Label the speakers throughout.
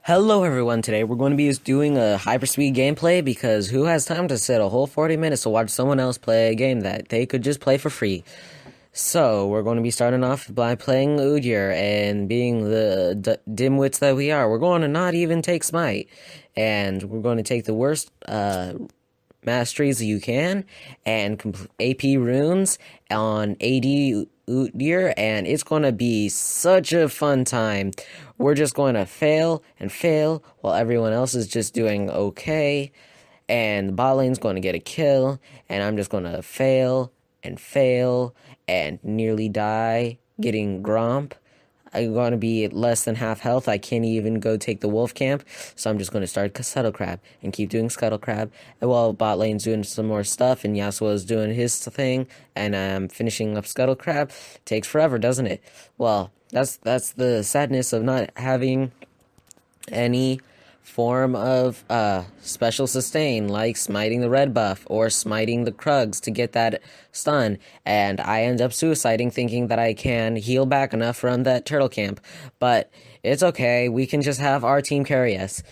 Speaker 1: Hello everyone, today we're going to be doing a hyperspeed gameplay because who has time to sit a whole 40 minutes to watch someone else play a game that they could just play for free? So, we're going to be starting off by playing Udyr and being the dimwits that we are. We're going to not even take Smite, and we're going to take the worst masteries you can and AP runes on AD Udyr, and it's going to be such a fun time. We're just going to fail and fail while everyone else is just doing okay, and the bot lane's going to get a kill, and I'm just going to fail and fail and nearly die getting Gromp. I'm going to be at less than half health. I can't even go take the wolf camp, so I'm just going to start Scuttle Crab and keep doing Scuttle Crab. And while bot lane's doing some more stuff and Yasuo's doing his thing, and I'm finishing up Scuttle Crab, takes forever, doesn't it? Well, that's the sadness of not having any form of special sustain, like smiting the red buff or smiting the Krugs to get that stun, and I end up suiciding thinking that I can heal back enough from that turtle camp, but it's okay, we can just have our team carry us.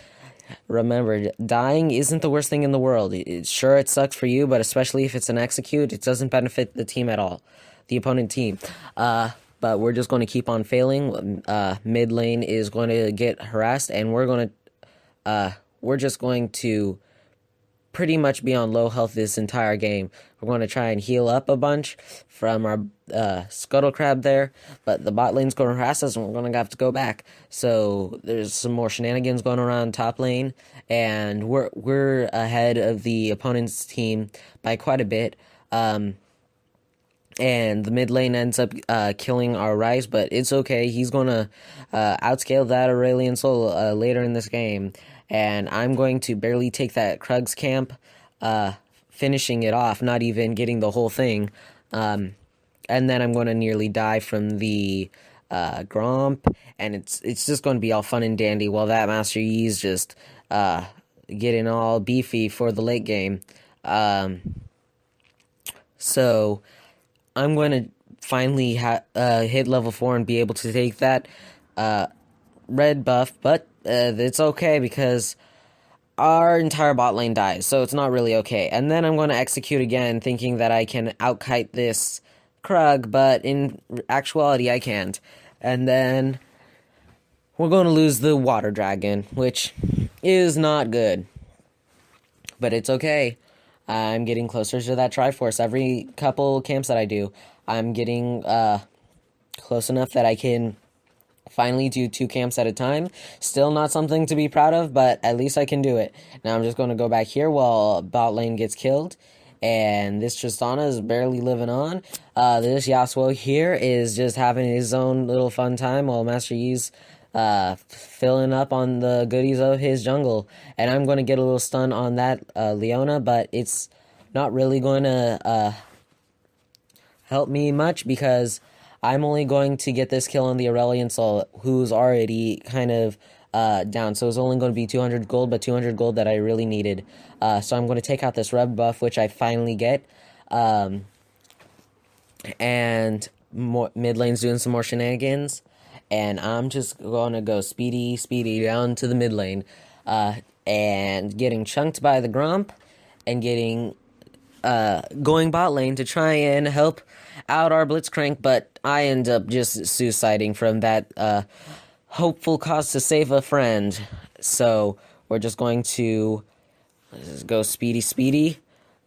Speaker 1: Remember, dying isn't the worst thing in the world. Sure, it sucks for you, but especially if it's an execute, it doesn't benefit the team at all, the opponent team. But we're just going to keep on failing. Mid lane is going to get harassed, and we're just going to pretty much be on low health this entire game. We're going to try and heal up a bunch from our Scuttle Crab there, but the bot lane's going to harass us, and we're going to have to go back. So there's some more shenanigans going around top lane, and we're ahead of the opponent's team by quite a bit. And the mid lane ends up killing our Ryze, but it's okay. He's going to outscale that Aurelion Soul later in this game. And I'm going to barely take that Krugs camp, finishing it off, not even getting the whole thing. And then I'm going to nearly die from the Gromp, and it's just going to be all fun and dandy while that Master Yi's just getting all beefy for the late game. So I'm going to finally hit level 4 and be able to take that red buff, but it's okay because our entire bot lane dies, so it's not really okay. And then I'm going to execute again, thinking that I can outkite this Krug, but in actuality I can't. And then we're going to lose the water dragon, which is not good, but it's okay. I'm getting closer to that Triforce. Every couple camps that I do, I'm getting close enough that I can finally do 2 camps at a time. Still not something to be proud of, but at least I can do it. Now I'm just going to go back here while bot lane gets killed, and this Tristana is barely living on. This Yasuo here is just having his own little fun time while Master Yi's filling up on the goodies of his jungle, and I'm going to get a little stun on that Leona, but it's not really going to help me much because I'm only going to get this kill on the Aurelion Soul, who's already kind of down, so it's only going to be 200 gold, but 200 gold that I really needed. So I'm going to take out this red buff, which I finally get, and mid lane's doing some more shenanigans, and I'm just going to go speedy down to the mid lane, and getting chunked by the Gromp, and getting going bot lane to try and help out our Blitzcrank, but I end up just suiciding from that hopeful cause to save a friend. So we're just going to go speedy,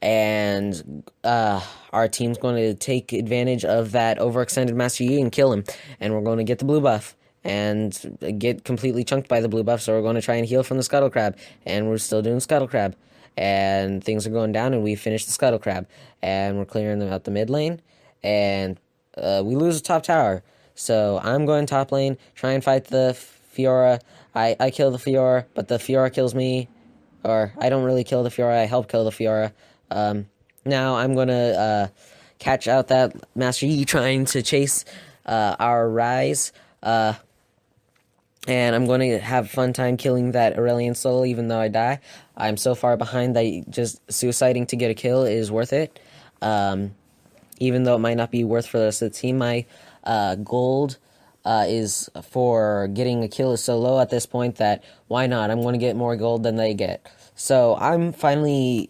Speaker 1: and our team's going to take advantage of that overextended Master Yi and kill him, and we're going to get the blue buff and get completely chunked by the blue buff, so we're going to try and heal from the Scuttle Crab, and we're still doing Scuttle Crab, and things are going down, and we finish the Scuttle Crab, and we're clearing them out the mid lane, and we lose the top tower. So I'm going top lane, try and fight the Fiora. I kill the Fiora, but the Fiora kills me, or I don't really kill the Fiora, I help kill the Fiora. Now I'm going to catch out that Master Yi trying to chase our Ryze, and I'm going to have a fun time killing that Aurelion Soul even though I die. I'm so far behind that just suiciding to get a kill is worth it. Even though it might not be worth for the rest of the team. My gold is for getting a kill is so low at this point that why not? I'm going to get more gold than they get. So I'm finally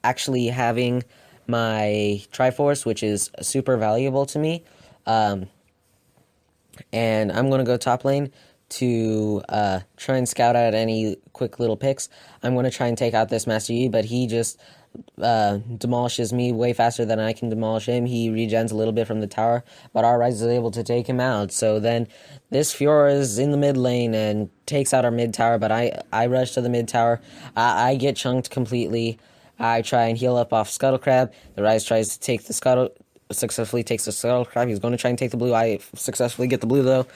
Speaker 1: actually having my Triforce, which is super valuable to me. And I'm going to go top lane to try and scout out any quick little picks. I'm going to try and take out this Master Yi, but he just demolishes me way faster than I can demolish him. He regens a little bit from the tower, but our Ryze is able to take him out. So then this Fiora is in the mid lane and takes out our mid tower, but I rush to the mid tower. I get chunked completely. I try and heal up off Scuttle Crab. The Ryze tries to take the Scuttle, successfully takes the Scuttle Crab. He's going to try and take the blue. I successfully get the blue, though.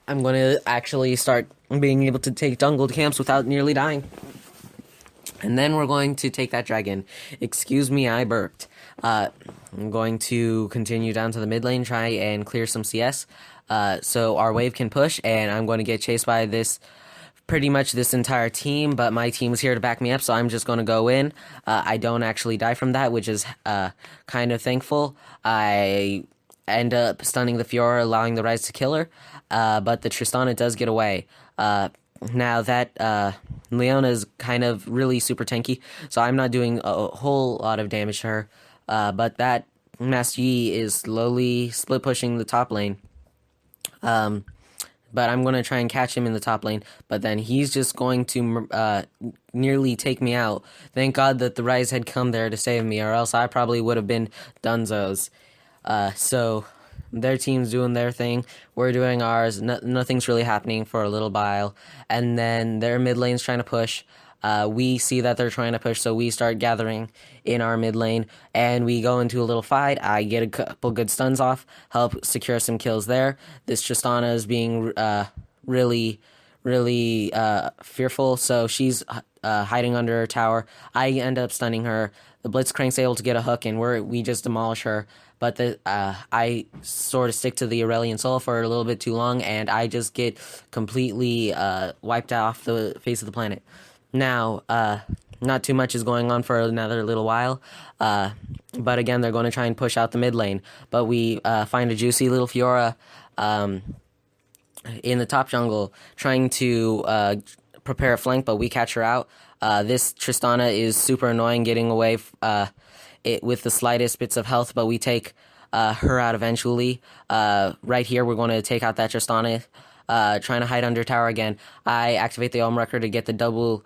Speaker 1: I'm going to actually start being able to take jungle camps without nearly dying. And then we're going to take that dragon. Excuse me, I burped. I'm going to continue down to the mid lane, try and clear some CS. So our wave can push, and I'm going to get chased by pretty much this entire team, but my team was here to back me up, so I'm just going to go in. I don't actually die from that, which is kind of thankful. I end up stunning the Fiora, allowing the Ryze to kill her, but the Tristana does get away. Now that Leona is kind of really super tanky, so I'm not doing a whole lot of damage to her, but that Master Yi is slowly split pushing the top lane. But I'm going to try and catch him in the top lane, but then he's just going to nearly take me out. Thank God that the Ryze had come there to save me, or else I probably would have been dunzos. So their team's doing their thing, we're doing ours, nothing's really happening for a little while, and then their mid lane's trying to push. We see that they're trying to push, so we start gathering in our mid lane, and we go into a little fight. I get a couple good stuns off, help secure some kills there. This Tristana is being really fearful, so she's hiding under her tower. I end up stunning her. The Blitzcrank's able to get a hook, and we just demolish her. But I sort of stick to the Aurelian Soul for a little bit too long, and I just get completely wiped off the face of the planet. Now, not too much is going on for another little while, but again, they're going to try and push out the mid lane. But we find a juicy little Fiora in the top jungle, trying to prepare a flank, but we catch her out. This Tristana is super annoying, getting away with the slightest bits of health, but we take her out eventually. Right here, we're going to take out that Tristana, trying to hide under tower again. I activate the Elm Wrecker to get the double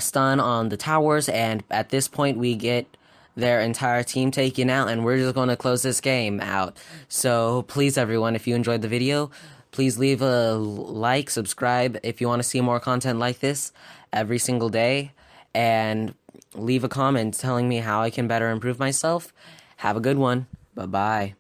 Speaker 1: stun on the towers, and at this point we get their entire team taken out, and we're just going to close this game out. So please, everyone, if you enjoyed the video, please leave a like, subscribe if you want to see more content like this every single day, and leave a comment telling me how I can better improve myself. Have a good one. Bye-bye.